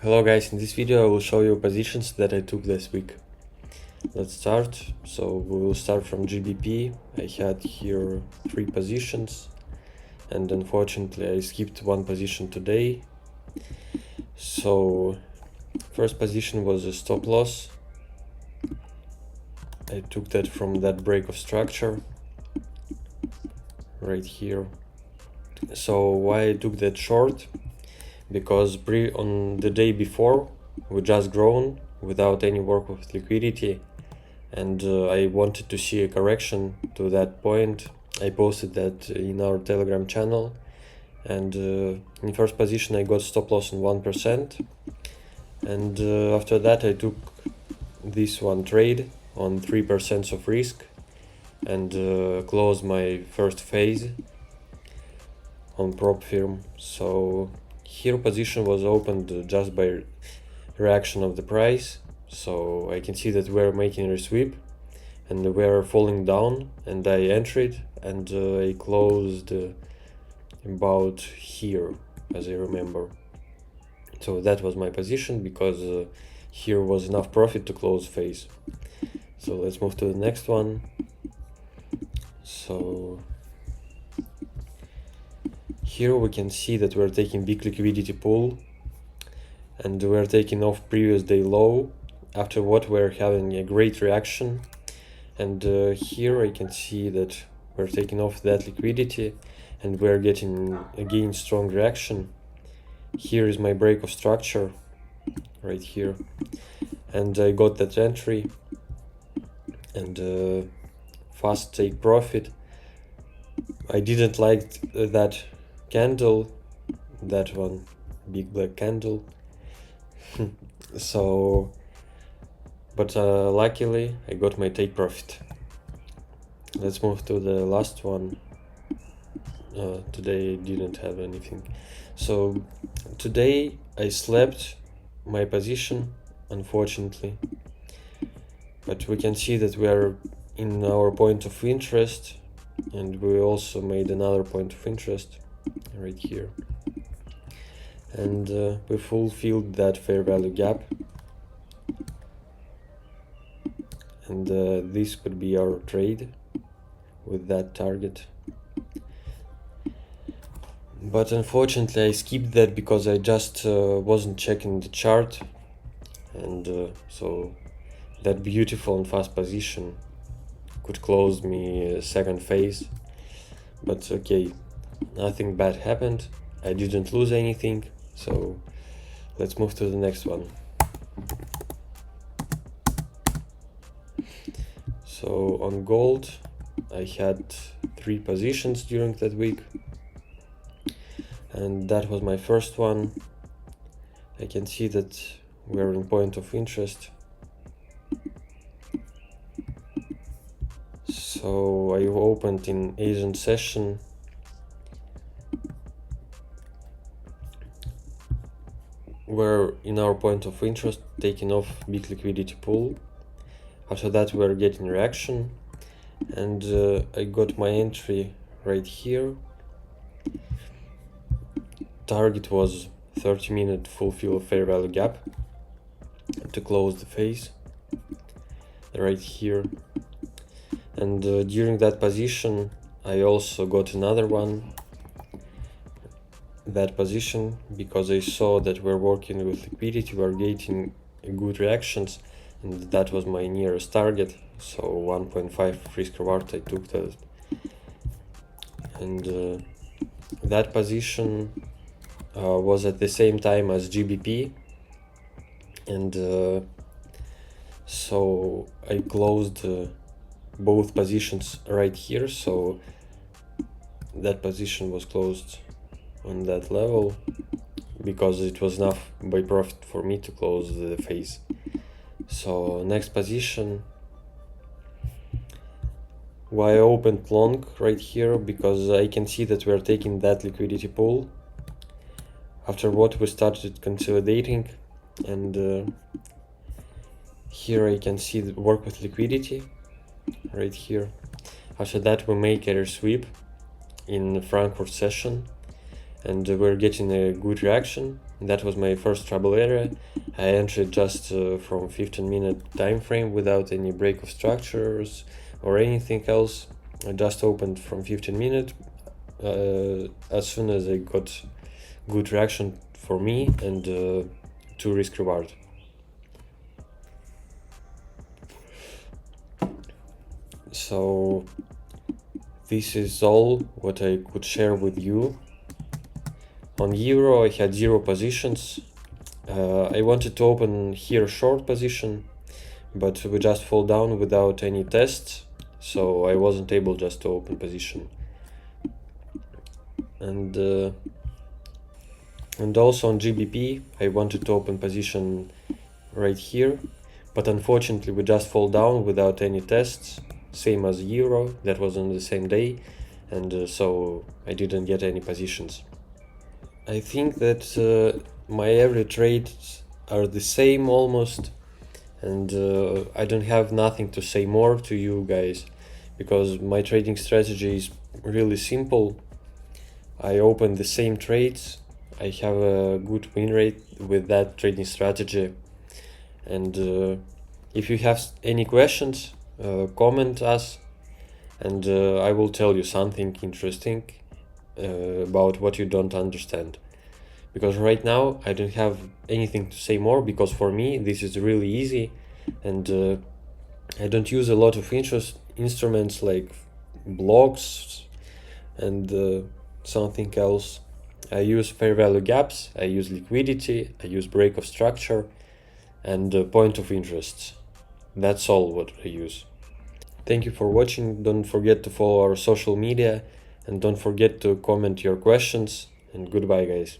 Hello guys, in this video I will show you positions that I took this week. Let's start. So we will start from GBP. I had here 3 positions and unfortunately I skipped one position today. So first position was a stop loss. I took that from that break of structure right here. So why I took that short? Because on the day before we just grown without any work with liquidity, and I wanted to see a correction to that point. I posted that in our Telegram channel, and in first position I got stop loss on 1%, and after that I took this one trade on 3% of risk and closed my first phase on prop firm. So here position was opened just by reaction of the price, so I can see that we're making a sweep and we're falling down, and I entered and I closed about here, as I remember. So that was my position because here was enough profit to close phase. So let's move to the next one. So here we can see that we're taking big liquidity pool and we're taking off previous day low, after what we're having a great reaction. And here I can see that we're taking off that liquidity and we're getting again strong reaction. Here is my break of structure right here, and I got that entry and fast take profit. I didn't like that candle, that one big black candle. So but luckily I got my take profit. Let's move to the last one. Today I didn't have anything. So today I slept my position, unfortunately, but we can see that we are in our point of interest, and we also made another point of interest right here, and we fulfilled that fair value gap, and this could be our trade with that target. But unfortunately I skipped that because I just wasn't checking the chart, and so that beautiful and fast position could close me a second phase. But okay, nothing bad happened. I didn't lose anything, so let's move to the next one. So on gold I had 3 positions during that week, and that was my first one. I can see that we're in point of interest, so I opened in Asian session. We're in our point of interest, taking off big liquidity pool. After that we're getting reaction, and I got my entry right here. Target was 30-minute fulfill of fair value gap to close the phase right here. And during that position I also got another one, that position, because I saw that we're working with liquidity, we're getting good reactions, and that was my nearest target. So 1.5 risk reward, I took that, and that position was at the same time as GBP, and so I closed both positions right here. So that position was closed on that level because it was enough by profit for me to close the phase. So next position, why I opened long right here, because I can see that we are taking that liquidity pool, after what we started consolidating, and here I can see the work with liquidity right here. After that we make a sweep in Frankfurt session, and we're getting a good reaction. That was my first trouble area. I entered just from 15-minute time frame without any break of structures or anything else. I just opened from 15 minutes as soon as I got good reaction for me and 2 risk reward. So this is all what I could share with you. On Euro I had 0 positions. I wanted to open here short position, but we just fall down without any tests, so I wasn't able just to open position. And also on GBP I wanted to open position right here, but unfortunately we just fall down without any tests, same as Euro, that was on the same day, and so I didn't get any positions. I think that my every trades are the same almost, and I don't have nothing to say more to you guys, because my trading strategy is really simple. I open the same trades, I have a good win rate with that trading strategy, and if you have any questions, comment us, and I will tell you something interesting about what you don't understand. Because right now I don't have anything to say more, because for me this is really easy, and I don't use a lot of instruments like blocks and something else. I use fair value gaps, I use liquidity, I use break of structure, and point of interest. That's all what I use. Thank you for watching. Don't forget to follow our social media, and don't forget to comment your questions, and goodbye guys.